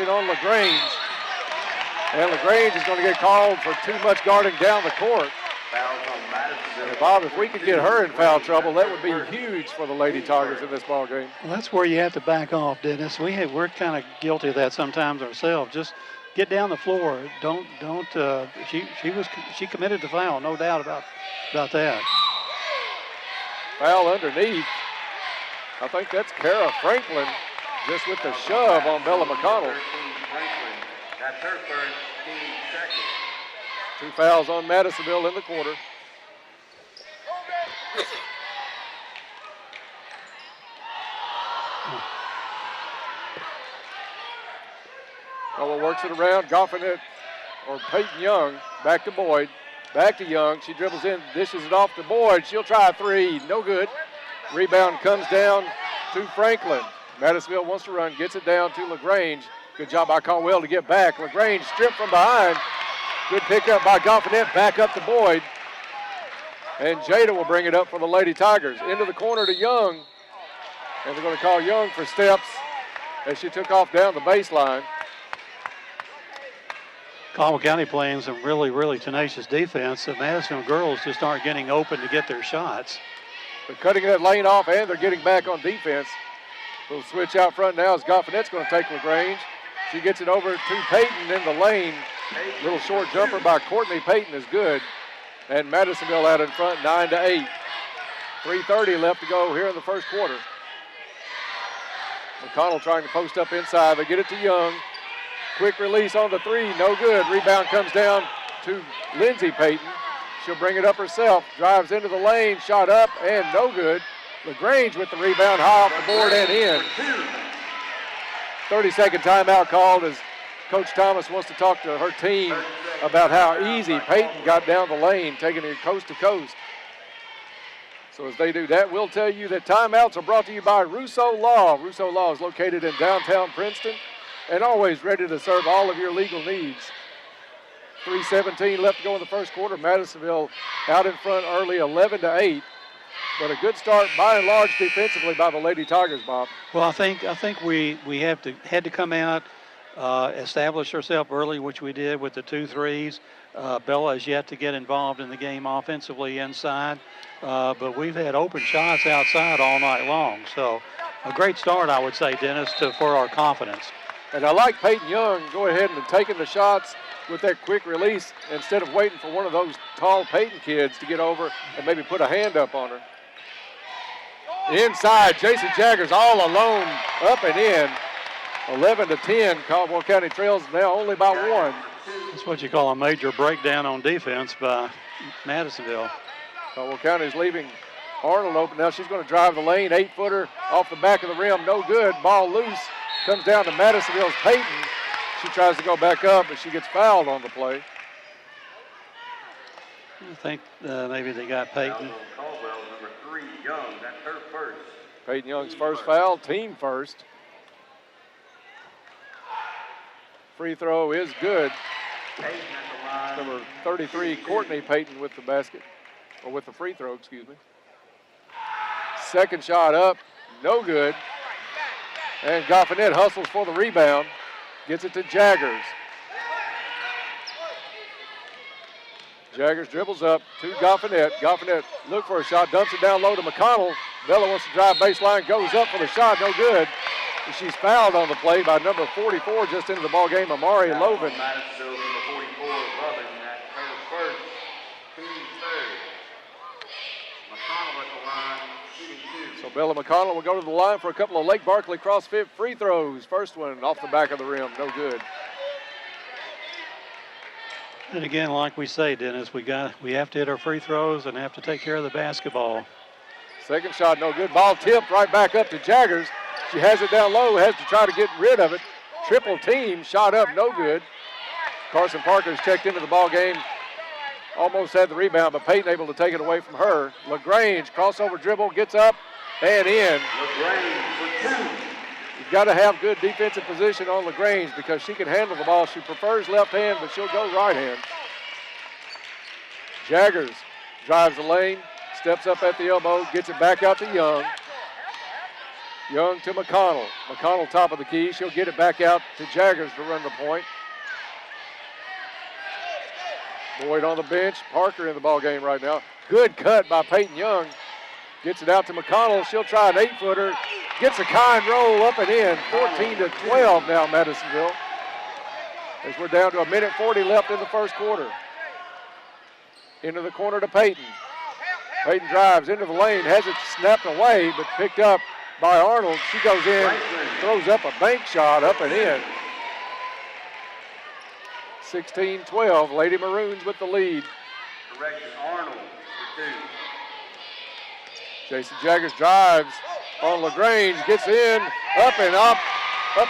On LaGrange. And LaGrange is going to get called for too much guarding down the court. And Bob, if we could get her in foul trouble, that would be huge for the Lady Tigers in this ball game. Well, that's where you have to back off, Dennis. We're kind of guilty of that sometimes ourselves. Just get down the floor. She committed the foul, no doubt about that. Foul underneath. I think that's Kara Franklin just with the shove on Bella McConnell. That's her first, team second. 2 fouls on Madisonville in the quarter. Caldwell works it around. Goffin or Peyton Young. Back to Boyd. Back to Young. She dribbles in, dishes it off to Boyd. She'll try a three. No good. Rebound comes down to Franklin. Madisonville wants to run, gets it down to LaGrange. Good job by Caldwell to get back. LaGrange stripped from behind. Good pickup by Goffinette, back up to Boyd. And Jada will bring it up for the Lady Tigers. Into the corner to Young. And they're going to call Young for steps as she took off down the baseline. Caldwell County playing some really, really tenacious defense. The Madisonville girls just aren't getting open to get their shots. They're cutting that lane off and they're getting back on defense. Little switch out front now as Goffinette's going to take LaGrange. She gets it over to Peyton in the lane. Little short jumper by Courtney Peyton is good. And Madisonville out in front, 9-8. 3:30 left to go here in the first quarter. McConnell trying to post up inside. They get it to Young. Quick release on the three, no good. Rebound comes down to Lindsay Peyton. She'll bring it up herself. Drives into the lane, shot up, and no good. LaGrange with the rebound, high off the board and in. 30-second timeout called as Coach Thomas wants to talk to her team about how easy Peyton got down the lane, taking it coast to coast. So as they do that, we'll tell you that timeouts are brought to you by Rousseau Law. Rousseau Law is located in downtown Princeton and always ready to serve all of your legal needs. 3:17 left to go in the first quarter. Madisonville out in front early, 11-8. But a good start by and large defensively by the Lady Tigers, Bob. Well, I think we had to come out, establish ourselves early, which we did with the 2 threes. Bella has yet to get involved in the game offensively inside, but we've had open shots outside all night long. So a great start, I would say, Dennis, for our confidence. And I like Peyton Young go ahead and taking the shots with that quick release instead of waiting for one of those tall Peyton kids to get over and maybe put a hand up on her. Inside, Jason Jaggers all alone, up and in. 11-10, Caldwell County trails now only by 1. That's what you call a major breakdown on defense by Madisonville. Caldwell County's leaving Arnold open. Now she's going to drive the lane, 8-footer off the back of the rim, no good. Ball loose, comes down to Madisonville's Peyton. She tries to go back up, but she gets fouled on the play. I think maybe they got Peyton. Caldwell, number 3, Young. That's her first. Peyton Young's first foul, team first. Free throw is good. Peyton at the line. Number 33, Courtney Peyton with the basket, or with the free throw, excuse me. Second shot up, no good. And Goffinette hustles for the rebound. Gets it to Jaggers. Jaggers dribbles up to Goffinette. Goffinette look for a shot, dumps it down low to McConnell. Bella wants to drive baseline, goes up for the shot, no good. And she's fouled on the play by number 44 just into the ball game, Amari Loven. Madisonville, number 44, Lovin. That's her first, team third. McConnell at the line, shooting 2. So Bella McConnell will go to the line for a couple of Lake Barkley CrossFit free throws. First one off the back of the rim, no good. And again, like we say, Dennis, we have to hit our free throws and have to take care of the basketball. Second shot, no good. Ball tipped right back up to Jaggers. She has it down low, has to try to get rid of it. Triple team, shot up, no good. Carson Parker's checked into the ball game. Almost had the rebound, but Peyton able to take it away from her. LaGrange, crossover dribble, gets up and in. LaGrange for 2. You've got to have good defensive position on LaGrange because she can handle the ball. She prefers left hand, but she'll go right hand. Jaggers drives the lane, steps up at the elbow, gets it back out to Young. Young to McConnell. McConnell top of the key. She'll get it back out to Jaggers to run the point. Boyd on the bench. Parker in the ball game right now. Good cut by Peyton Young. Gets it out to McConnell. She'll try an 8-footer. Gets a kind roll up and in. 14-12 now, Madisonville. As we're down to 1:40 left in the first quarter. Into the corner to Peyton. Peyton drives into the lane. Has it snapped away, but picked up by Arnold. She goes in, throws up a bank shot up and in. 16-12. Lady Maroons with the lead. Correction, Arnold for 2. Jason Jaggers drives on LaGrange, gets in, up and up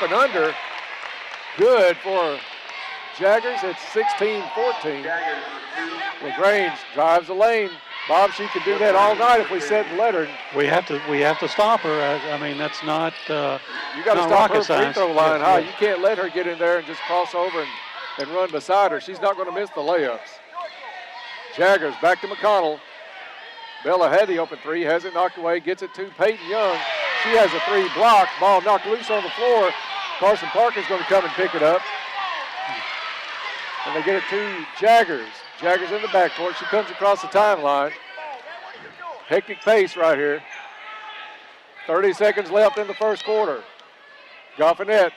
and under. Good for Jaggers. It's 16-14. Jaggers for 2. LaGrange drives the lane. Bob, she could do that all night if we said and let her. We have to stop her. I mean, that's not. You got to not stop her rocket free science. throw line high. Yeah. You can't let her get in there and just cross over and run beside her. She's not going to miss the layups. Jaggers back to McConnell. Bella had the open three, has it knocked away, gets it to Peyton Young. She has a 3 blocked. Ball knocked loose on the floor. Carson Parker's going to come and pick it up. And they get it to Jaggers. Jaggers in the backcourt. She comes across the timeline. Hectic pace right here. 30 seconds left in the first quarter. Goffinette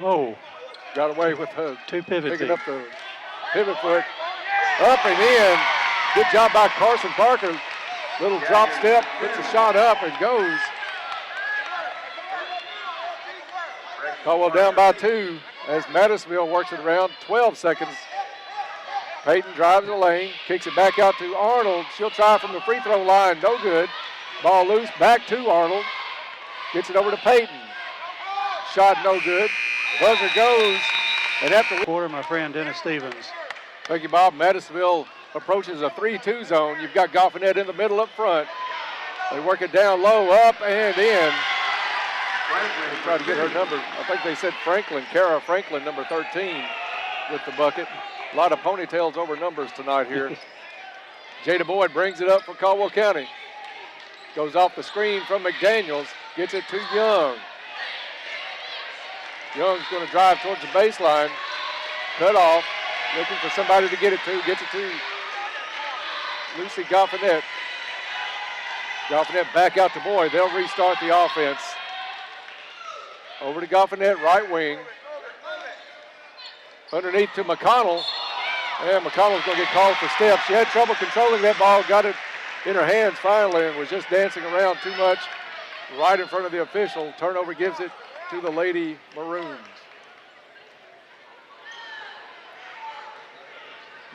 got away with two pivot picking feet. up the pivot foot. Up and in. Good job by Carson Parker. Little drop step, gets a shot up and goes. Caldwell down by 2 as Madisonville works it around. 12 seconds. Peyton drives the lane, kicks it back out to Arnold. She'll try from the free throw line, no good. Ball loose, back to Arnold. Gets it over to Peyton. Shot no good. Buzzer goes, and after Quarter, my friend Dennis Stevens. thank you, Bob. Madisonville approaches a 3-2 zone. You've got Goffinette in the middle up front. They work it down low, up and in. Try to get her number. I think they said Franklin, Kara Franklin, number 13, with the bucket. A lot of ponytails over numbers tonight here. Jada Boyd brings it up for Caldwell County. Goes off the screen from McDaniels. Gets it to Young. Young's going to drive towards the baseline. Cut off. Looking for somebody to get it to. Gets it to Lucy Goffinette. Goffinette back out to Boyd. They'll restart the offense. Over to Goffinette, right wing. Underneath to McConnell. And McConnell's going to get called for steps. She had trouble controlling that ball. Got it in her hands finally and was just dancing around too much right in front of the official. Turnover gives it to the Lady Maroons.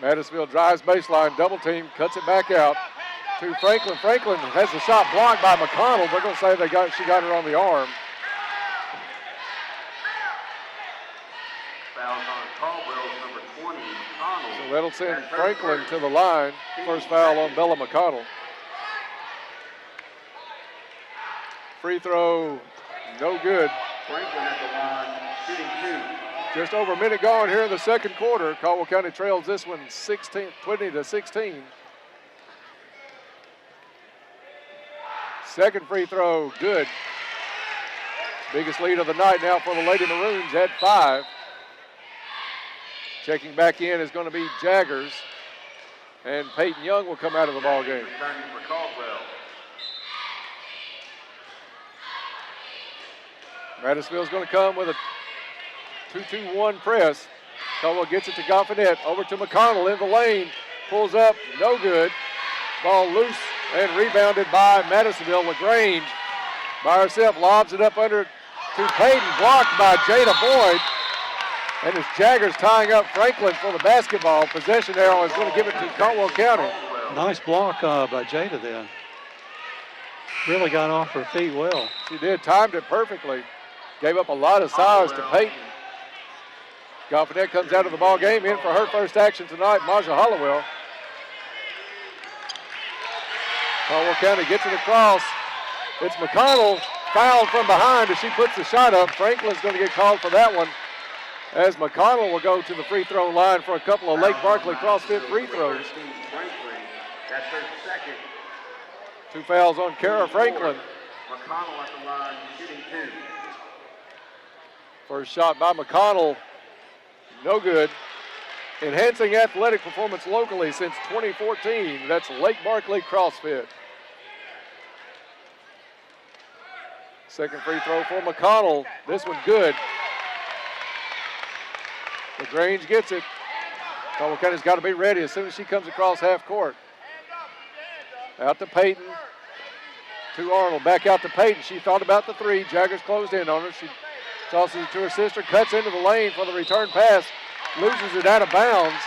Madisonville drives baseline, double team, cuts it back out to Franklin. Franklin has the shot blocked by McConnell. They're going to say she got her on the arm. Foul on Caldwell, number 20, McConnell. So that'll send Franklin to the line. First foul on Bella McConnell. Free throw, no good. Franklin at the line, shooting 2. Just over a minute gone here in the second quarter. Caldwell County trails this one 20-16. Second free throw, good. Biggest lead of the night now for the Lady Maroons at 5. Checking back in is going to be Jaggers. And Peyton Young will come out of the ball game. Returning for Caldwell. Madisonville's going to come with a 2-2-1 press. Caldwell gets it to Goffinette. Over to McConnell in the lane. Pulls up, no good. Ball loose and rebounded by Madisonville. LaGrange by herself lobs it up under to Peyton. Blocked by Jada Boyd. And it's Jaggers tying up Franklin for the basketball. Possession arrow is going to give it to Caldwell County. Nice block by Jada then. Really got off her feet well. She did, timed it perfectly. Gave up a lot of size to Peyton. Goffinette comes out of the ball game. In for her first action tonight, Maja Hollowell. Caldwell County gets it across. It's McConnell fouled from behind as she puts the shot up. Franklin's going to get called for that one, as McConnell will go to the free throw line for a couple of Lake Barkley CrossFit free throws. Franklin, that's her second. 2 fouls on Kara Franklin. McConnell at the line, shooting 2. First shot by McConnell, no good. Enhancing athletic performance locally since 2014. That's Lake Barkley CrossFit. Second free throw for McConnell. This one good. LaGrange gets it. Caldwell County's got to be ready as soon as she comes across half court. Out to Peyton. To Arnold. Back out to Peyton. She thought about the three. Jaggers closed in on her. She tosses it to her sister. Cuts into the lane for the return pass. Loses it out of bounds.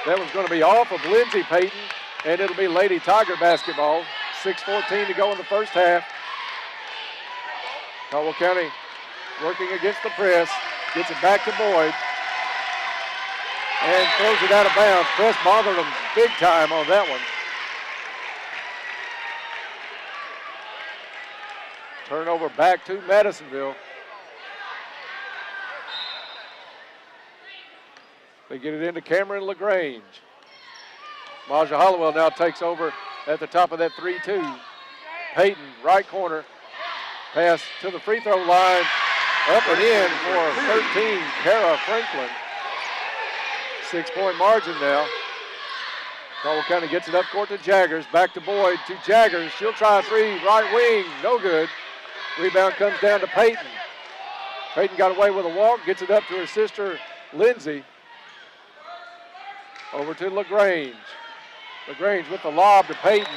That was going to be off of Lindsay Peyton, and it'll be Lady Tiger basketball. 6:14 to go in the first half. Caldwell County working against the press. Gets it back to Boyd. And throws it out of bounds. Press bothered them big time on that one. Turnover back to Madisonville. They get it into Cameron LaGrange. Maja Hollowell now takes over at the top of that 3-2. Peyton, right corner. Pass to the free throw line. Up and in for 13, Kara Franklin. 6-point margin now. Caldwell County gets it up court to Jaggers. Back to Boyd to Jaggers. She'll try a three, right wing, no good. Rebound comes down to Peyton. Peyton got away with a walk, gets it up to her sister, Lindsay. Over to LaGrange. LaGrange with the lob to Peyton.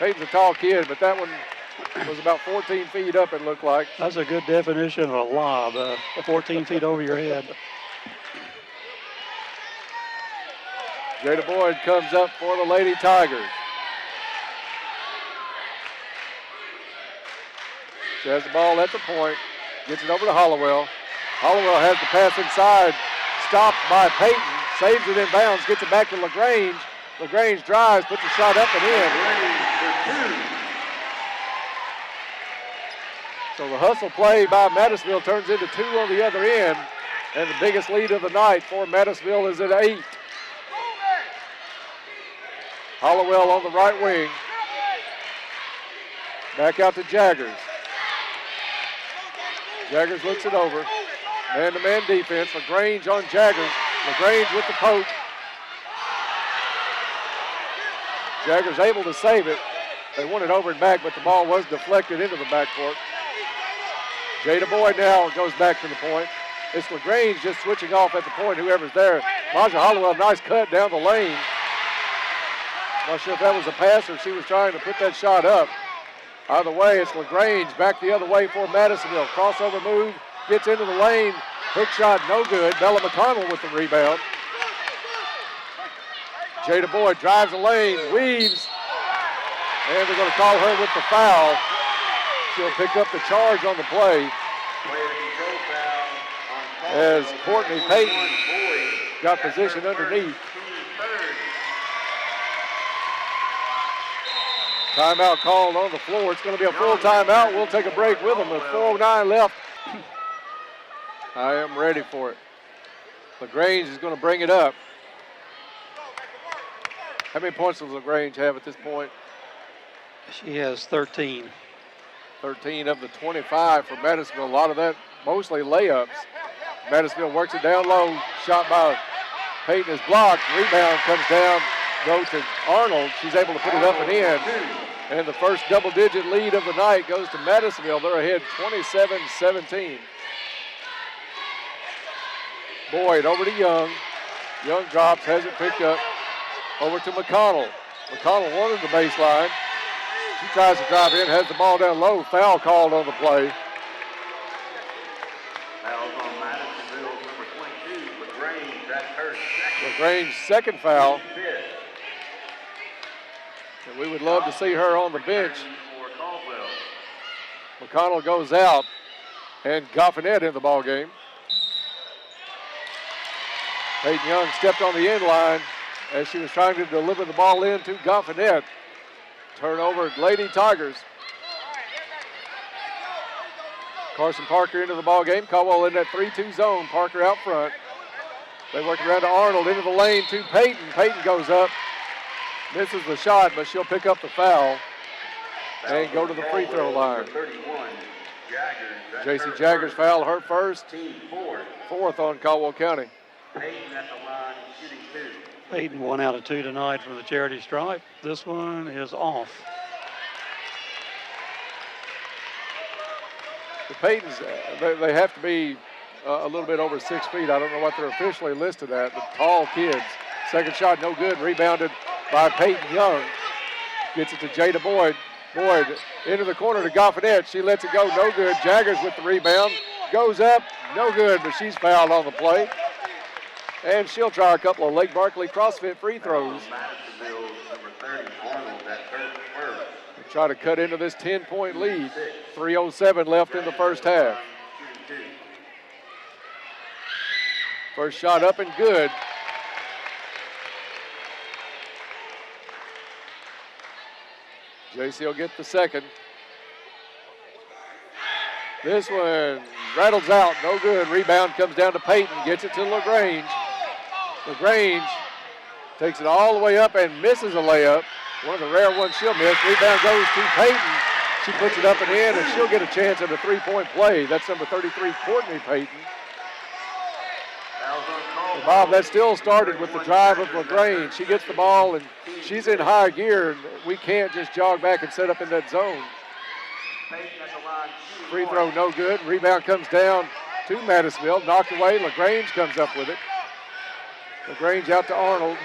Peyton's a tall kid, but that one was about 14 feet up, it looked like. That's a good definition of a lob, 14 feet over your head. Jada Boyd comes up for the Lady Tigers. She has the ball at the point. Gets it over to Hollowell. Hollowell has the pass inside. Stopped by Peyton. Saves it in bounds. Gets it back to LaGrange. LaGrange drives, puts the shot up and in. So the hustle play by Madisonville turns into 2 on the other end. And the biggest lead of the night for Madisonville is at 8. Hollowell on the right wing. Back out to Jaggers. Jaggers looks it over. Man-to-man defense. LaGrange on Jaggers. LaGrange with the poke. Jaggers able to save it. They won it over and back, but the ball was deflected into the backcourt. Jada Boyd now goes back to the point. It's LaGrange just switching off at the point, whoever's there. Maja Hollowell, nice cut down the lane. Not sure if that was a pass or she was trying to put that shot up. Either way, it's LaGrange back the other way for Madisonville. Crossover move, gets into the lane. Hook shot, no good. Bella McConnell with the rebound. Jada Boyd drives the lane, weaves, and they're going to call her with the foul. She'll pick up the charge on the play. As Courtney Payton got position underneath. Timeout called on the floor. It's going to be a full timeout. We'll take a break with them with 4:09 left. I am ready for it. LaGrange is going to bring it up. How many points does LaGrange have at this point? She has 13. 13 of the 25 for Madisonville. A lot of that, mostly layups. Madisonville works it down low. Shot by Peyton is blocked. Rebound comes down, go to Arnold. She's able to put it up and in. And the first double-digit lead of the night goes to Madisonville. They're ahead 27-17. Boyd over to Young. Young drops, has it picked up. Over to McConnell. McConnell wanted the baseline. She tries to drive in, has the ball down low. Foul called on the play. Foul's on Madisonville, number 22, LaGrange. That's her second. LaGrange's second foul. And we would love to see her on the bench. For Caldwell. McConnell goes out, and Goffinette in the ball game. Peyton Young stepped on the end line as she was trying to deliver the ball in to Goffinette. Turnover, Lady Tigers. Carson Parker into the ball game. Caldwell in that 3-2 zone. Parker out front. They work around to Arnold into the lane to Peyton. Peyton goes up. Misses the shot, but she'll pick up the foul. and go to the free throw line. 31, Jaggers. That's J.C. her Jaggers first. foul, her first, Team 4. fourth on Caldwell County. Peyton at the line, shooting 2. Peyton 1 out of 2 tonight from the charity stripe. This one is off. The Peytons, they have to be a little bit over 6 feet. I don't know what they're officially listed at, but tall kids. Second shot, no good. Rebounded by Peyton Young. Gets it to Jada Boyd. Boyd into the corner to Goffinette. She lets it go, no good. Jaggers with the rebound. Goes up, no good, but she's fouled on the play. And she'll try a couple of Lake Barkley CrossFit free throws. Madisonville, number 30, Arnold, that's her first. Try to cut into this 10-point lead. 3:07 left in the first half. Shooting 2. First shot up and good. JC will get the second. This one rattles out, no good. Rebound comes down to Peyton, gets it to LaGrange. LaGrange takes it all the way up and misses a layup. One of the rare ones she'll miss. Rebound goes to Peyton. She puts it up and in, and she'll get a chance at a three-point play. That's number 33, Courtney Peyton. And Bob, that still started with the drive of LaGrange. She gets the ball, and she's in high gear, and we can't just jog back and set up in that zone. Free throw, no good. Rebound comes down to Madisonville, knocked away. LaGrange comes up with it. LaGrange out to Arnold.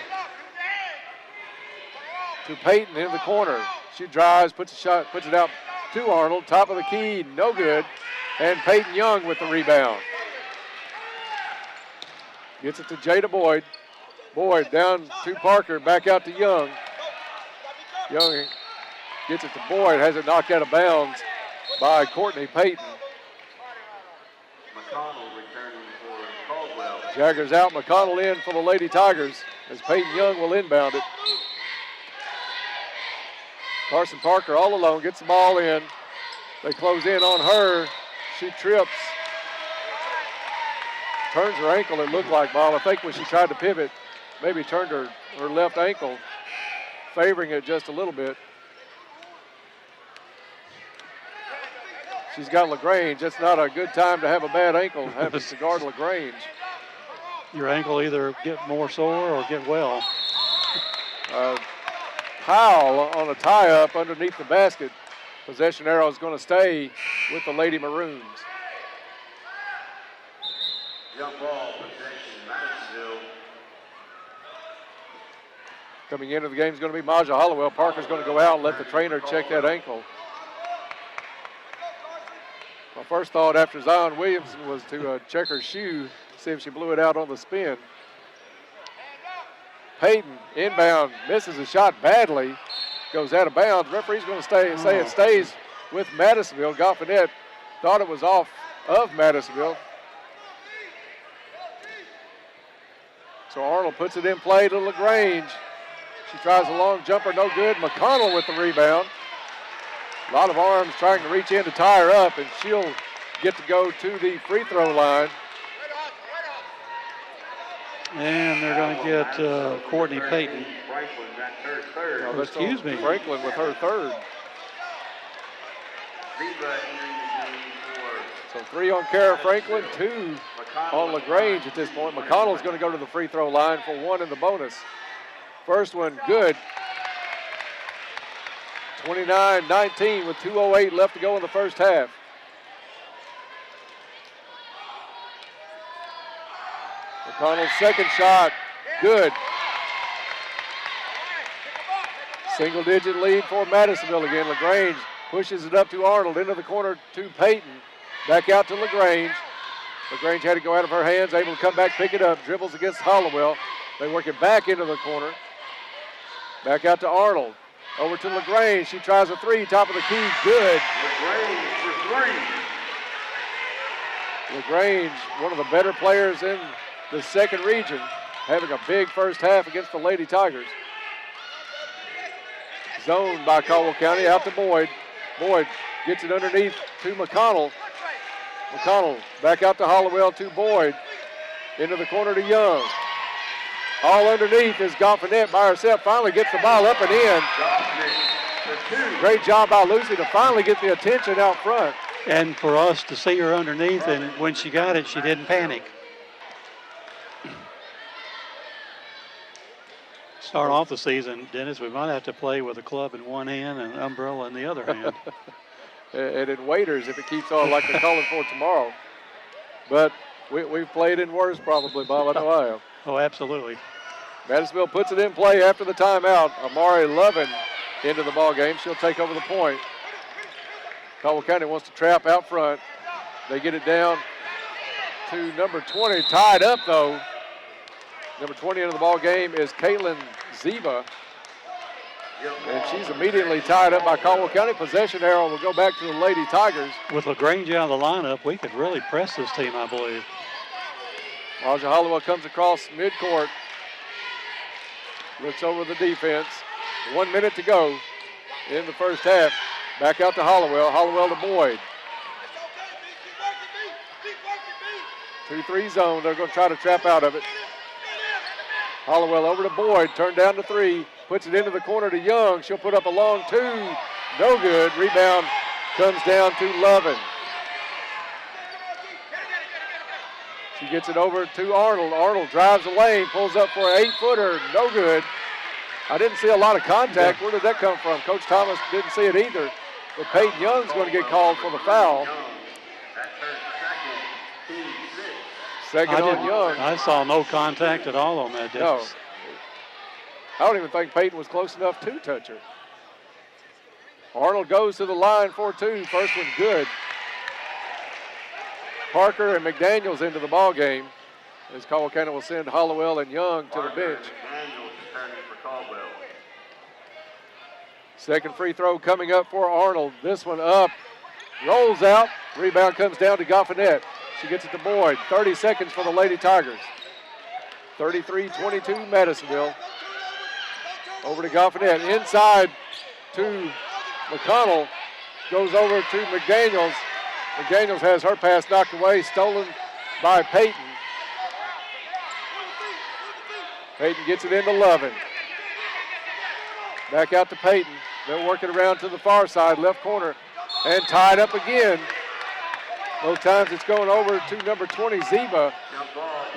To Peyton in the corner. She drives, puts it out to Arnold. Top of the key, no good. And Peyton Young with the rebound. Gets it to Jada Boyd. Boyd down to Parker, back out to Young. Young gets it to Boyd, has it knocked out of bounds by Courtney Peyton. McConnell returning for Caldwell. Jaggers out, McConnell in for the Lady Tigers as Peyton Young will inbound it. Carson Parker all alone, gets the ball in. They close in on her. She trips. Turns her ankle, it looked like, Bob. I think when she tried to pivot, maybe turned her left ankle, favoring it just a little bit. She's got LaGrange. It's not a good time to have a bad ankle, having to guard LaGrange. Your ankle either get more sore or get well. Powell on a tie-up underneath the basket. Possession arrow is going to stay with the Lady Maroons. Jump ball possession, Madisonville. Coming into the game is going to be Maja Hollowell. Parker's going to go out and let the trainer check that ankle. My first thought after Zion Williamson was to check her shoe, see if she blew it out on the spin. Peyton, inbound, misses a shot badly, goes out of bounds. Referee's going to say it stays with Madisonville. Goffinette thought it was off of Madisonville. So Arnold puts it in play to LaGrange. She tries a long jumper, no good. McConnell with the rebound. A lot of arms trying to reach in to tie her up, and she'll get to go to the free throw line. And they're going to get Courtney Peyton. Franklin, that's her third. Oh, that's Excuse me. Franklin with her third. Viva entering the game for So 3 on Kara Franklin, 2 on LaGrange at this point. McConnell's going to go to the free throw line for 1 in the bonus. First one, good. 29-19 with 2:08 left to go in the first half. McConnell's second shot, good. Single-digit lead for Madisonville again. LaGrange pushes it up to Arnold, into the corner to Peyton. Back out to LaGrange. LaGrange had to go out of her hands, able to come back, pick it up, dribbles against Hollowell. They work it back into the corner. Back out to Arnold. Over to LaGrange. She tries a 3, top of the key, good. LaGrange for 3. LaGrange, one of the better players in the second region, having a big first half against the Lady Tigers. Zoned by Caldwell County, out to Boyd. Boyd gets it underneath to McConnell. McConnell back out to Hollowell to Boyd. Into the corner to Young. All underneath is Goffinette by herself. Finally gets the ball up and in. The 2. Great job by Lucy to finally get the attention out front. And for us to see her underneath, and when she got it, she didn't panic. Start off the season, Dennis, we might have to play with a club in one hand and an umbrella in the other hand. And in waiters if it keeps on like they're calling for tomorrow. But we've played in worse probably, Bob. I know I have. Oh, absolutely. Madisonville puts it in play after the timeout. Amari Lovin into the ball game. She'll take over the point. Caldwell County wants to trap out front. They get it down to number 20. Tied up, though. Number 20 into the ball game is Caitlin Ziba. And she's immediately tied up by Caldwell County. Possession arrow will go back to the Lady Tigers. With LaGrange out of the lineup, we could really press this team, I believe. Raja Hollowell comes across midcourt. Looks over the defense. 1 minute to go in the first half. Back out to Hollowell. Hollowell to Boyd. 2-3 zone. They're going to try to trap out of it. Hollowell over to Boyd. Turned down to 3. Puts it into the corner to Young. She'll put up a long 2. No good. Rebound comes down to Lovin. She gets it over to Arnold. Arnold drives the lane. Pulls up for an 8-footer. No good. I didn't see a lot of contact. Where did that come from? Coach Thomas didn't see it either. But Peyton Young's going to get called for the foul. Second on Young. I saw no contact at all on that. No. I don't even think Peyton was close enough to touch her. Arnold goes to the line for 2. First one good. Parker and McDaniels into the ball game as Caldwell County will send Hollowell and Young to the bench. Second free throw coming up for Arnold. This one up, rolls out. Rebound comes down to Goffinette. She gets it to Boyd. 30 seconds for the Lady Tigers. 33-22 Madisonville. Over to Goffinette. Inside to McConnell. Goes over to McDaniels. McDaniels has her pass knocked away, stolen by Peyton. Peyton gets it into Lovin. Back out to Peyton. They're working around to the far side, left corner, and tied up again. Both times it's going over to number 20, Ziba.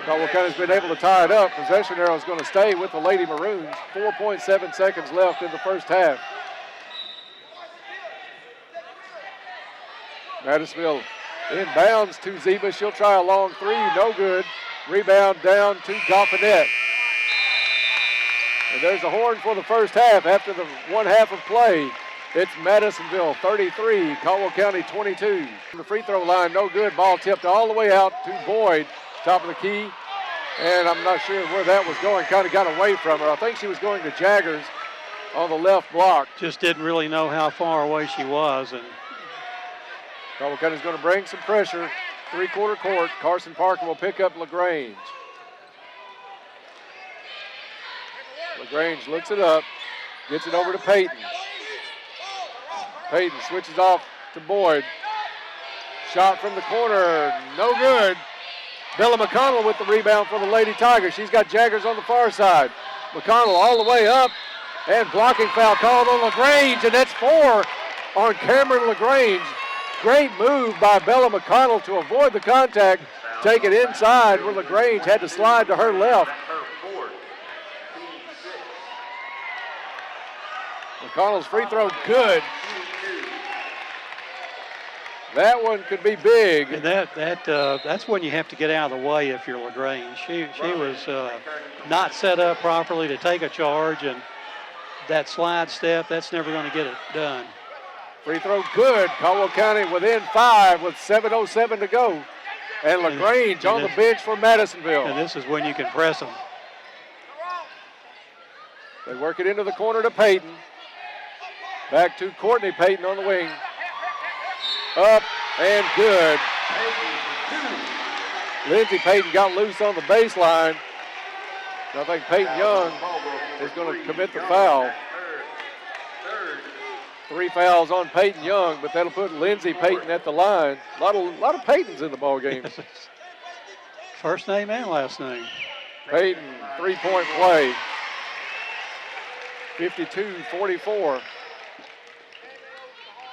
Caldwell County's been able to tie it up. Possession arrow is going to stay with the Lady Maroons. 4.7 seconds left in the first half. Madisonville inbounds to Ziba. She'll try a long 3, no good. Rebound down to Goffinette. And there's a horn for the first half. After the one half of play, it's Madisonville 33, Caldwell County 22. From the free throw line, no good. Ball tipped all the way out to Boyd, top of the key. And I'm not sure where that was going. Kind of got away from her. I think she was going to Jaggers on the left block. Just didn't really know how far away she was. And Caldwell County's going to bring some pressure. Three-quarter court. Carson Parker will pick up LaGrange. LaGrange looks it up, gets it over to Peyton. Peyton switches off to Boyd. Shot from the corner, no good. Bella McConnell with the rebound for the Lady Tigers. She's got Jaggers on the far side. McConnell all the way up, and blocking foul called on LaGrange, and that's 4 on Cameron LaGrange. Great move by Bella McConnell to avoid the contact, take it inside where LaGrange had to slide to her left. McConnell's free throw good. That one could be big. And that's when you have to get out of the way if you're LaGrange. She was not set up properly to take a charge, and that slide step, that's never going to get it done. Free throw good. Caldwell County within 5 with 7:07 to go. And LaGrange on the bench for Madisonville. And this is when you can press them. They work it into the corner to Peyton. Back to Courtney Peyton on the wing. Up and good. Lindsey Peyton got loose on the baseline. I think Peyton Young is going to commit the foul. 3 fouls on Peyton Young, but that'll put Lindsey Peyton at the line. A lot of Peytons in the ball game. First name and last name. Peyton, 3-point play. 52-44.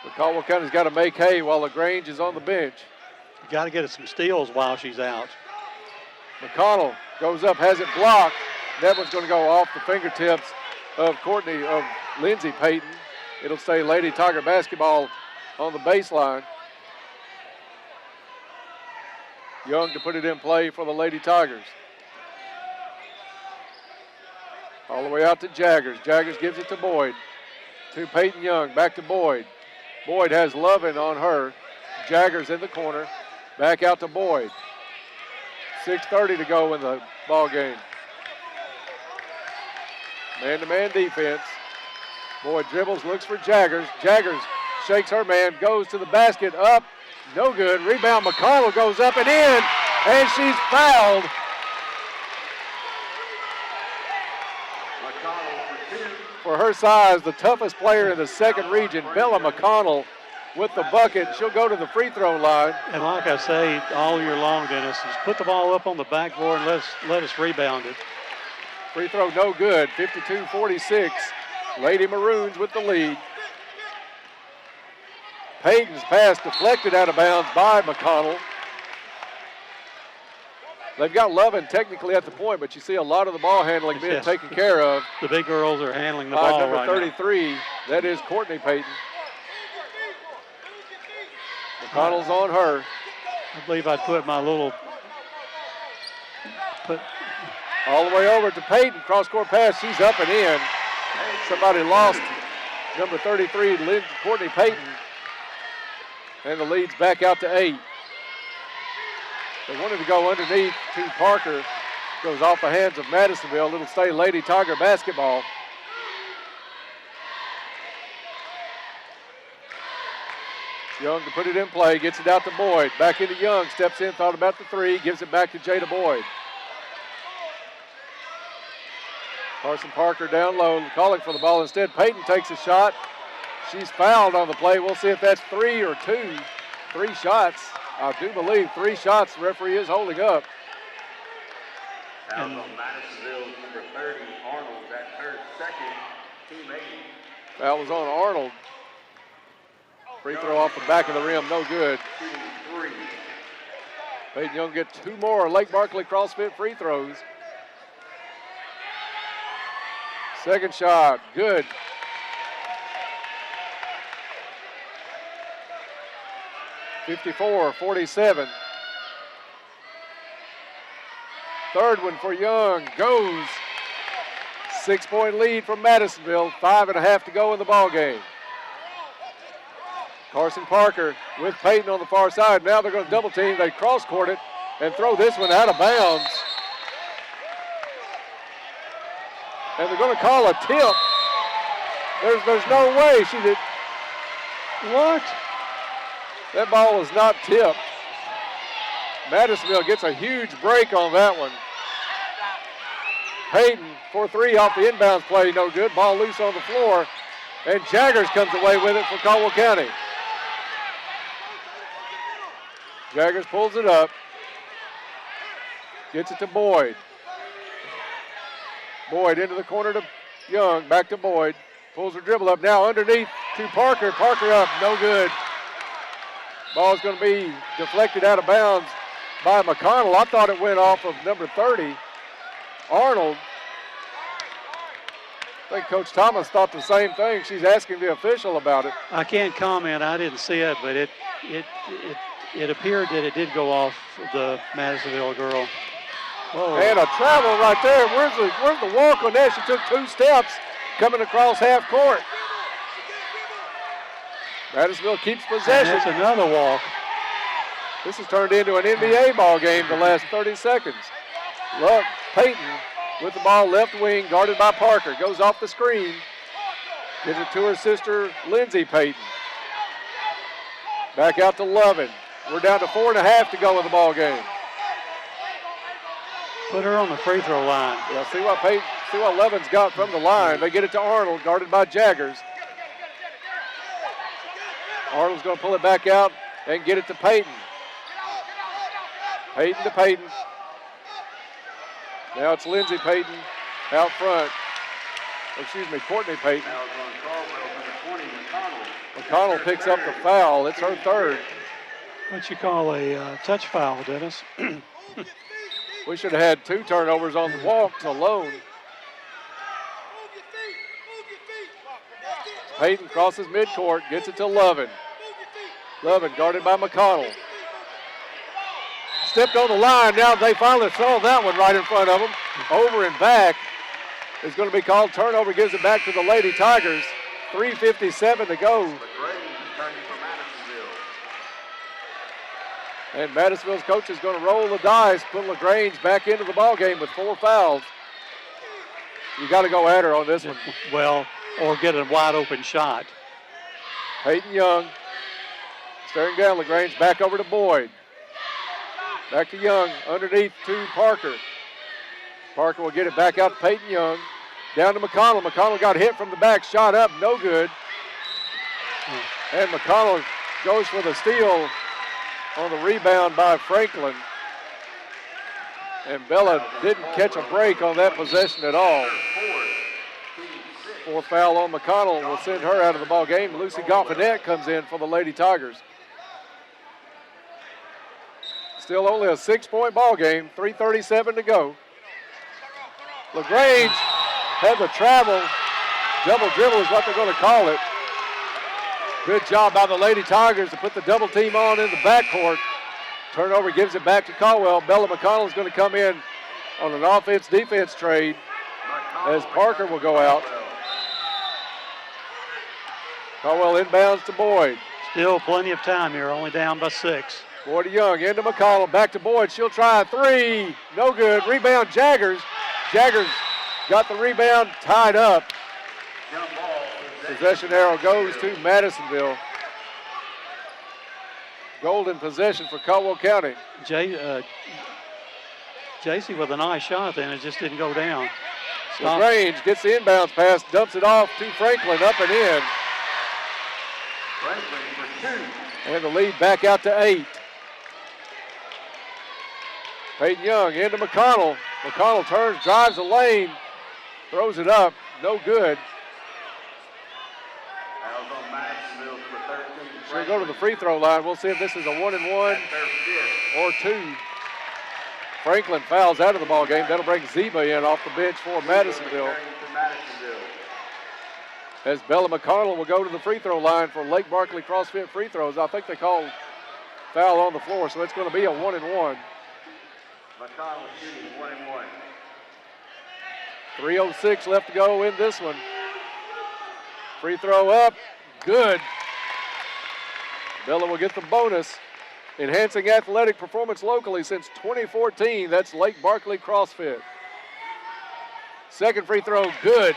But Caldwell County's got to make hay while LaGrange is on the bench. You got to get some steals while she's out. McConnell goes up, has it blocked. That one's going to go off the fingertips of Lindsay Payton. It'll stay Lady Tiger basketball on the baseline. Young to put it in play for the Lady Tigers. All the way out to Jaggers. Jaggers gives it to Boyd. To Peyton Young, back to Boyd. Boyd has Lovin on her. Jaggers in the corner. Back out to Boyd. 6:30 to go in the ball game. Man-to-man defense. Boyd dribbles, looks for Jaggers. Jaggers shakes her man, goes to the basket, up, no good. Rebound, McConnell goes up and in, and she's fouled. For her size, the toughest player in the second region, Bella McConnell, with the bucket. She'll go to the free throw line. And like I say all year long, Dennis, is put the ball up on the backboard and let us rebound it. Free throw no good, 52-46. Lady Maroons with the lead. Payton's pass deflected out of bounds by McConnell. They've got Lovin technically at the point, but you see a lot of the ball handling being taken care of. The big girls are handling the by ball number right 33, that is Courtney Payton. McConnell's on her. I believe I'd put my little All the way over to Payton, cross-court pass, she's up and in. Somebody lost number 33, Courtney Payton. And the lead's back out to 8. They wanted to go underneath to Parker. Goes off the hands of Madisonville. It'll stay Lady Tiger basketball. Young to put it in play, gets it out to Boyd. Back into Young, steps in, thought about the three, gives it back to Jada Boyd. Carson Parker down low, calling for the ball. Instead, Payton takes a shot. She's fouled on the play. We'll see if that's 3 or 2. 3 shots. I do believe 3 shots the referee is holding up. Foul on Madisonville, number 30, Arnold. That's her second, team 8. Foul was on Arnold. Free throw off the back of the rim, no good. 2-3. Peyton Young get 2 more Lake Barkley CrossFit free throws. Second shot, good. (54-47). Third one for Young, goes. 6-point lead from Madisonville, 5.5 to go in the ball game. Carson Parker with Peyton on the far side. Now they're going to double team. They cross court it and throw this one out of bounds. And they're going to call a tip. There's no way she did. What? That ball was not tipped. Madisonville gets a huge break on that one. Peyton for 3 off the inbounds play, no good. Ball loose on the floor. And Jaggers comes away with it for Caldwell County. Jaggers pulls it up. Gets it to Boyd. Boyd into the corner to Young. Back to Boyd. Pulls her dribble up now underneath to Parker. Parker up, no good. Ball's going to be deflected out of bounds by McConnell. I thought it went off of number 30, Arnold. I think Coach Thomas thought the same thing. She's asking the official about it. I can't comment. I didn't see it, but it appeared that it did go off the Madisonville girl. Oh. And a travel right there. Where's the walk on that? She took 2 steps coming across half court. Madisonville keeps possession. And that's another walk. This has turned into an NBA ball game the last 30 seconds. Look, Peyton with the ball left wing, guarded by Parker. Goes off the screen. Gives it to her sister, Lindsay Peyton. Back out to Lovin. We're down to 4.5 to go in the ball game. Put her on the free throw line. Yeah, see what Lovin's got from the line. They get it to Arnold, guarded by Jaggers. Arnold's going to pull it back out and get it to Peyton. Peyton to Peyton. Now it's Lindsay Peyton out front. Excuse me, Courtney Peyton. Foul on Caldwell, number 20, McConnell. McConnell picks up the foul. It's her third. What you call a touch foul, Dennis? We should have had 2 turnovers on the walks alone. Peyton crosses midcourt, gets it to Lovin. Lovin guarded by McConnell. Stepped on the line. Now they finally saw that one right in front of them. Over and back is going to be called turnover. Gives it back to the Lady Tigers. 3:57 to go. LaGrange returning for Madisonville. And Madisonville's coach is going to roll the dice, put LaGrange back into the ball game with 4 fouls. You got to go at her on this one. Well, or get a wide open shot. Peyton Young staring down LaGrange, back over to Boyd. Back to Young, underneath to Parker. Parker will get it back out to Peyton Young. Down to McConnell. McConnell got hit from the back, shot up, no good. And McConnell goes for the steal on the rebound by Franklin. And Bella didn't catch a break on that possession at all. 4th foul on McConnell will send her out of the ball game. Lucy Goffinette comes in for the Lady Tigers. Still only a 6-point ball game, 3:37 to go. LaGrange had the travel. Double dribble is what they're going to call it. Good job by the Lady Tigers to put the double team on in the backcourt. Turnover gives it back to Caldwell. Bella McConnell is going to come in on an offense-defense trade as Parker will go out. Caldwell inbounds to Boyd. Still plenty of time here, only down by 6. Boyd to Young, into McConnell, back to Boyd. She'll try a 3. No good. Rebound Jaggers. Jaggers got the rebound, tied up. Possession arrow goes to Madisonville. Golden possession for Caldwell County. JC with a nice shot then, it just didn't go down. LaGrange gets the inbounds pass, dumps it off to Franklin, up and in. Franklin for 2. And the lead back out to 8. Peyton Young into McConnell. McConnell turns, drives the lane, throws it up, no good. Fouls on Madisonville, number 13. She'll go to the free throw line. We'll see if this is a 1-and-1 That's their 5th. or 2. Franklin fouls out of the ball game. That'll bring Zeba in off the bench for Madisonville. Returning to Madisonville. As Bella McConnell will go to the free throw line for Lake Barkley CrossFit free throws. I think they called foul on the floor, so it's going to be a 1-and-1. McConnell shooting 1-and-1. 3:06 left to go in this one. Free throw up, good. Bella will get the bonus. Enhancing athletic performance locally since 2014. That's Lake Barkley CrossFit. Second free throw, good.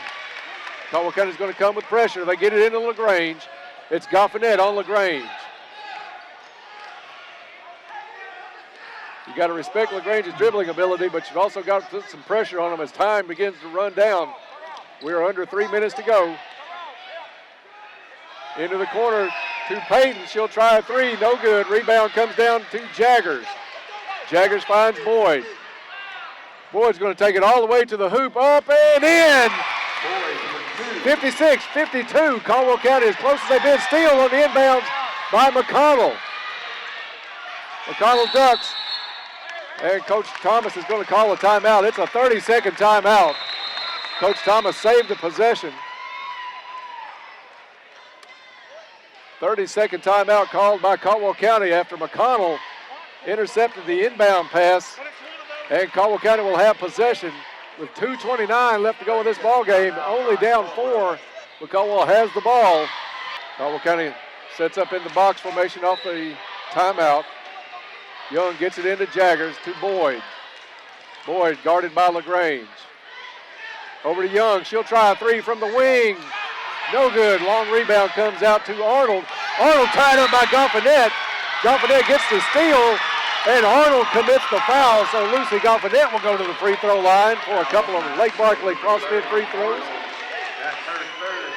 Caldwell County's going to come with pressure. They get it into LaGrange. It's Goffinette on LaGrange. You got to respect LaGrange's dribbling ability, but you've also got to put some pressure on him as time begins to run down. We're under 3 minutes to go. Into the corner to Payton. She'll try a 3, no good. Rebound comes down to Jaggers. Jaggers finds Boyd. Boyd's going to take it all the way to the hoop, up and in. 56-52. Caldwell County as close as they've been. Steal on the inbounds by McConnell. McConnell ducks. And Coach Thomas is going to call a timeout. It's a 30-second timeout. Coach Thomas saved the possession. 30-second timeout called by Caldwell County after McConnell intercepted the inbound pass. And Caldwell County will have possession with 2:29 left to go in this ball game. Only down 4, but Caldwell has the ball. Caldwell County sets up in the box formation off the timeout. Young gets it into Jaggers to Boyd. Boyd guarded by LaGrange. Over to Young. She'll try a 3 from the wing. No good. Long rebound comes out to Arnold. Arnold tied up by Goffinette. Goffinette gets the steal, and Arnold commits the foul, so Lucy Goffinette will go to the free throw line for a couple of Lake Barkley CrossFit free throws. That's her third.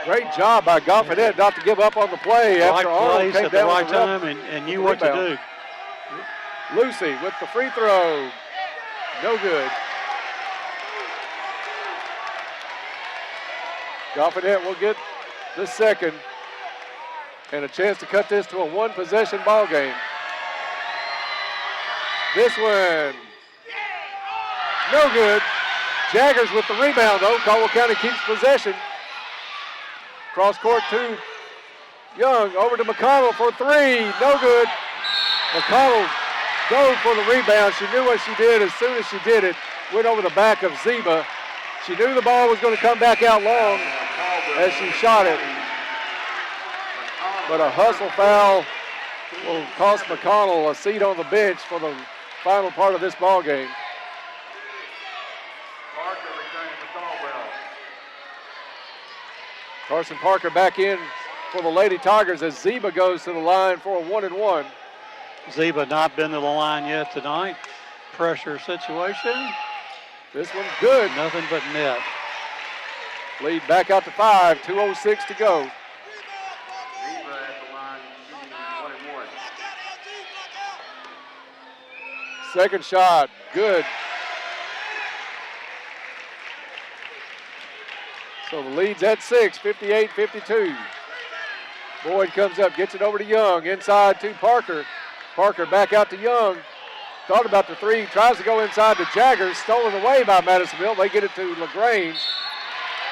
Great job by Goffinette not to give up on the play Right after Arnold place came at the down right with the time and knew what to do. Lucy with the free throw. No good. Goffinette will get the second and a chance to cut this to a one-possession ball game. This one, no good. Jaggers with the rebound, though. Caldwell County keeps possession. Cross court to Young, over to McConnell for three, no good. McConnell dove for the rebound. She knew what she did as soon as she did it. Went over the back of Zeba. She knew the ball was going to come back out long as she shot it. But a hustle foul will cost McConnell a seat on the bench for the final part of this ball game. Parker returning for Caldwell. Carson Parker back in for the Lady Tigers as Zeba goes to the line for a 1-and-1. Zeba not been to the line yet tonight. Pressure situation. This one's good. Nothing but net. Lead back out to 5, 2:06 to go. Zeba at the line shooting 1-and-1. Second shot, good. So the lead's at 6, 58-52. Boyd comes up, gets it over to Young, inside to Parker. Parker back out to Young. Thought about the three, tries to go inside to Jaggers, stolen away by Madisonville. They get it to LaGrange,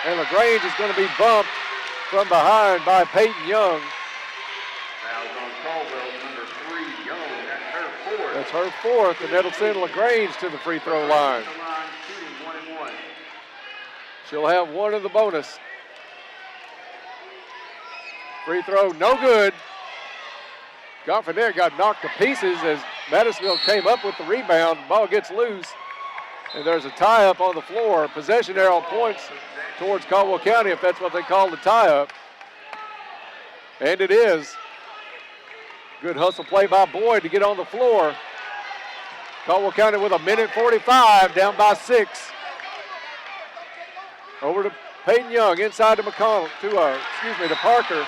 and LaGrange is going to be bumped from behind by Peyton Young. Fouls on Caldwell, number 3, Young. That's her fourth. That's her fourth, and that'll send LaGrange to the free throw line. The line shooting 1-and-1. She'll have one in the bonus. Free throw, no good. Goffinette got knocked to pieces as Madisonville came up with the rebound. Ball gets loose, and there's a tie-up on the floor. Possession arrow points towards Caldwell County, if that's what they call the tie-up. And it is. Good hustle play by Boyd to get on the floor. Caldwell County with a minute 45, down by 6. Over to Peyton Young, inside to McConnell, to Parker.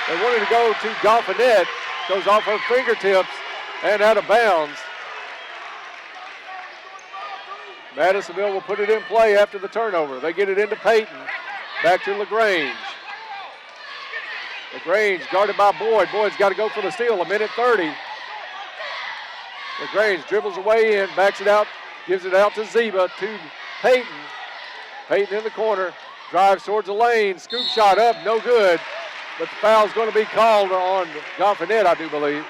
They wanted to go to Goffinette. Goes off her fingertips and out of bounds. Madisonville will put it in play after the turnover. They get it into Peyton. Back to LaGrange. LaGrange guarded by Boyd. Boyd's got to go for the steal, a minute 30. LaGrange dribbles away in, backs it out, gives it out to Zeba, to Peyton. Peyton in the corner, drives towards the lane, scoop shot up, no good. But the foul's going to be called on Goffinette, I do believe.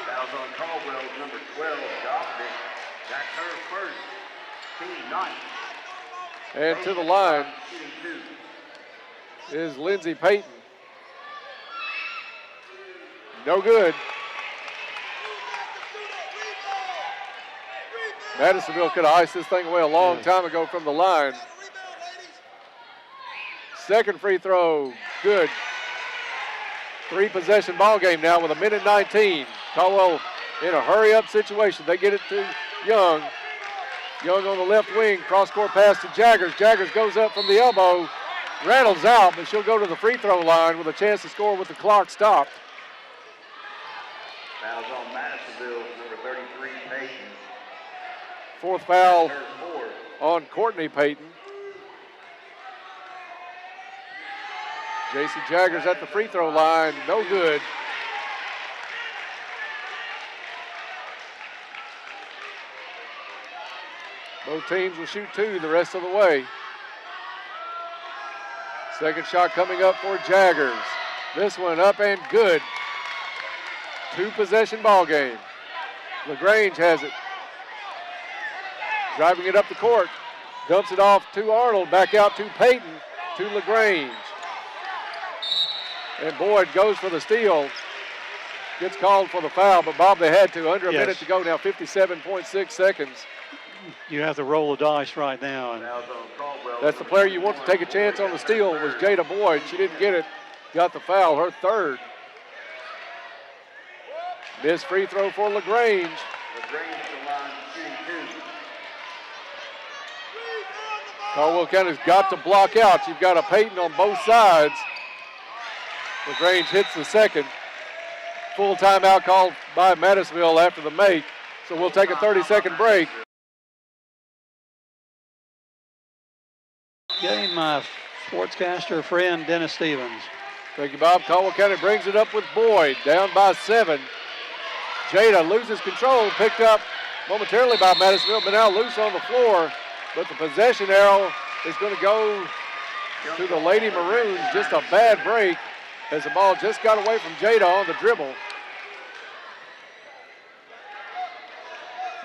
Fouls on Caldwell, number 12, Goffinette. That's her first, team 9. And to the line Shooting 2. is Lindsey Peyton. No good. Madisonville could have iced this thing away a long time ago from the line. Second free throw, good. 3-possession ball game now with a minute 19. Caldwell in a hurry-up situation. They get it to Young. Young on the left wing, cross-court pass to Jaggers. Jaggers goes up from the elbow, rattles out, but she'll go to the free throw line with a chance to score with the clock stopped. Fouls on Madisonville, number 33, Peyton. Fourth foul Her fourth. on Courtney Peyton. J.C. Jaggers at the free throw line, no good. Both teams will shoot 2 the rest of the way. Second shot coming up for Jaggers. This one up and good. 2-possession ball game. LaGrange has it. Driving it up the court. Dumps it off to Arnold. Back out to Peyton. To LaGrange. And Boyd goes for the steal. Gets called for the foul, but Bob, they had to. Under a minute to go now, 57.6 seconds. You have to roll the dice right now. And Fouls on Caldwell. That's the player you want to take a chance on the steal was Jada Boyd. She didn't get it. Got the foul, her third. Missed free throw for LaGrange. LaGrange at the line shooting 2. Caldwell County's got to block out. You've got a Peyton on both sides. LaGrange hits the second. Full timeout called by Madisonville after the make. So we'll take a 30-second break. game Sportscaster friend Dennis Stevens. Thank you, Bob. Caldwell County brings it up with Boyd, down by 7. Jada loses control, picked up momentarily by Madisonville, but now loose on the floor. But the possession arrow is going to go to the Lady Maroons. Just a bad break as the ball just got away from Jada on the dribble.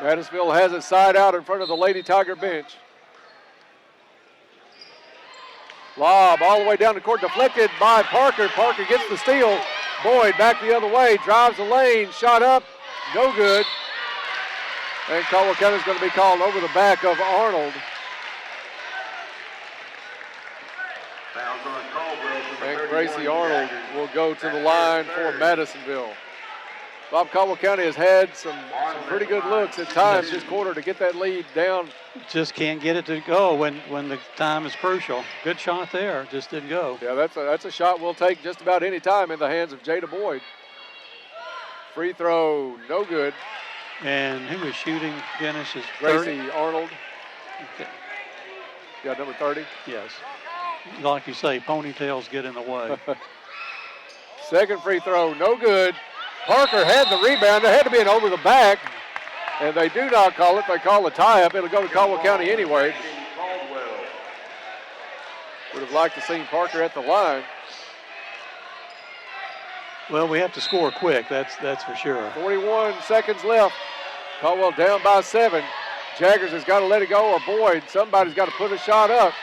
Madisonville has it side out in front of the Lady Tiger bench. Lob all the way down the court, deflected by Parker. Parker gets the steal. Boyd back the other way, drives the lane, shot up, no good. And Caldwell County is going to be called over the back of Arnold. And Gracie Arnold will go to the line for Madisonville. Bob, Caldwell County has had some pretty good looks at times this quarter to get that lead down. Just can't get it to go when the time is crucial. Good shot there, just didn't go. Yeah, that's a shot we'll take just about any time in the hands of Jada Boyd. Free throw, no good. And who is shooting, Dennis? Is Gracie Arnold. Okay. Yeah, number 30. Yes. Like you say, ponytails get in the way. Second free throw, no good. Parker had the rebound. There had to be an over the back, and they do not call it. They call a tie-up. It'll go to Caldwell County anyway. Would have liked to see Parker at the line. Well, we have to score quick, that's for sure. 41 seconds left. Caldwell down by 7. Jaggers has got to let it go, or Boyd, somebody's got to put a shot up.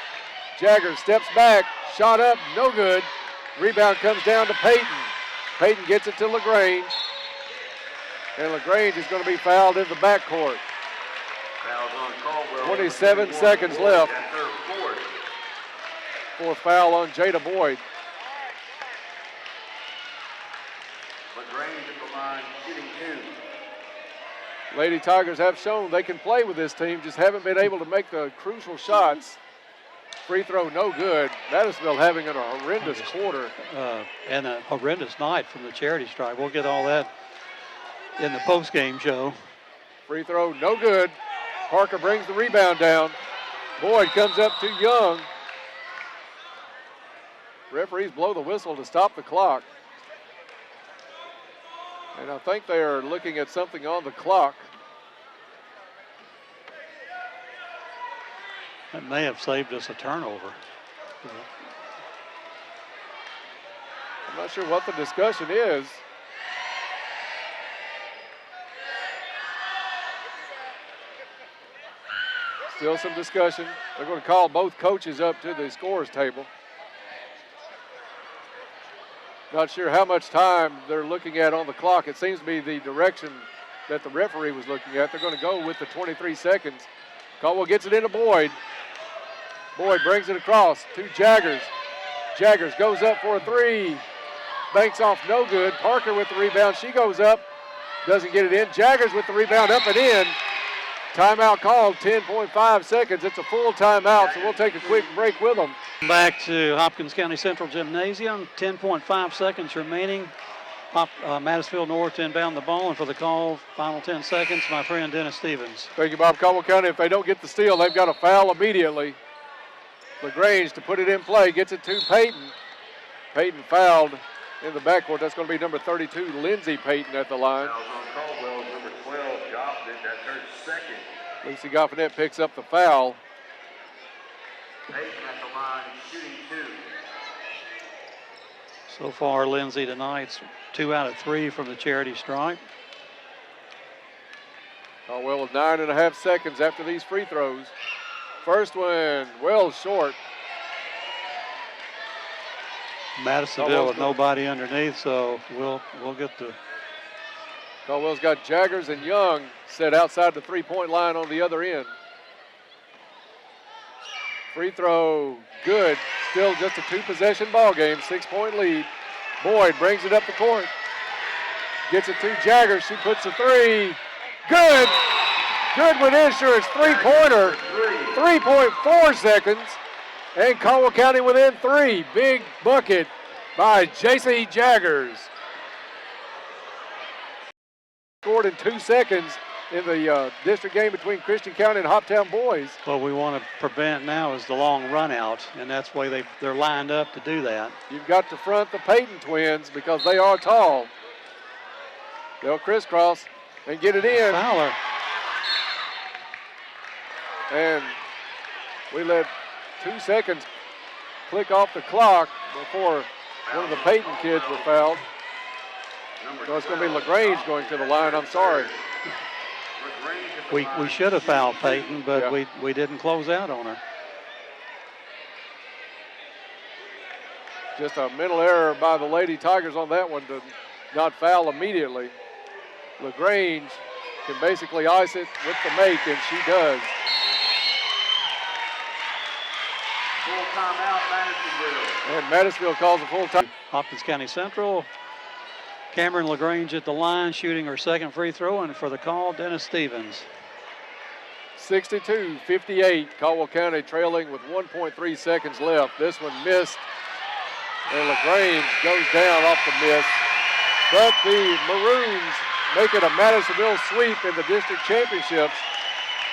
Jaggers steps back, shot up, no good. Rebound comes down to Peyton. Peyton gets it to LaGrange. And LaGrange is going to be fouled in the backcourt. 27 seconds left. Fourth foul on Jada Boyd. LaGrange at the line, shooting 2. Lady Tigers have shown they can play with this team, just haven't been able to make the crucial shots. Free throw, no good. Madisonville having a horrendous quarter. And a horrendous night from the charity stripe. We'll get all that in the post-game show. Free throw, no good. Parker brings the rebound down. Boyd comes up too young. Referees blow the whistle to stop the clock. And I think they are looking at something on the clock. That may have saved us a turnover. I'm not sure what the discussion is. Still some discussion. They're going to call both coaches up to the scores table. Not sure how much time they're looking at on the clock. It seems to be the direction that the referee was looking at. They're going to go with the 23 seconds. Caldwell gets it into Boyd. Boyd brings it across to Jaggers. Jaggers goes up for a 3. Banks off, no good. Parker with the rebound. She goes up. Doesn't get it in. Jaggers with the rebound, up and in. Timeout called, 10.5 seconds. It's a full timeout, so we'll take a quick break with them. Back to Hopkins County Central Gymnasium. 10.5 seconds remaining. Madisonville-North to inbound the ball, and for the call, final 10 seconds, my friend Dennis Stevens. Thank you, Bob. Caldwell County, if they don't get the steal, they've got a foul immediately. LaGrange to put it in play, gets it to Peyton. Peyton fouled in the backcourt. That's going to be number 32, Lindsey Peyton at the line. Fouls on Caldwell, number 12, Joffnet, that's her second. Lucy Goffinet picks up the foul. Peyton at the line, shooting 2. So far, Lindsay tonight's 2 out of 3 from the charity stripe. Caldwell with 9.5 seconds after these free throws. First one, well short. Madisonville with nobody underneath, so we'll get the. Caldwell's got Jaggers and Young set outside the three-point line on the other end. Free throw, good. Still just a 2-possession ball game, 6-point lead. Boyd brings it up the court. Gets it to Jaggers. She puts a 3. Good. Good with insurance, three-pointer. 3.4 seconds. And Caldwell County within 3. Big bucket by J.C. Jaggers. Scored in 2 seconds in the district game between Christian County and Hoptown boys. What we want to prevent now is the long run out, and that's the way they're lined up to do that. You've got to front the Peyton twins because they are tall. They'll crisscross and get it in. Fowler. And we let 2 seconds click off the clock before one of the Peyton kids were fouled. So it's going to be LaGrange going to the line. I'm sorry. We should have fouled Peyton, but Yeah. we didn't close out on her. Just a mental error by the Lady Tigers on that one to not foul immediately. LaGrange can basically ice it with the make, and she does. Full timeout, Madisonville. And Madisonville calls a full time. Hopkins County Central. Cameron LaGrange at the line, shooting her second free throw, and for the call, Dennis Stevens. 62-58, Caldwell County trailing with 1.3 seconds left. This one missed, and LaGrange goes down off the miss. But the Maroons make it a Madisonville sweep in the district championships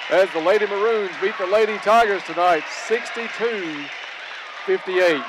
as the Lady Maroons beat the Lady Tigers tonight, 62-58.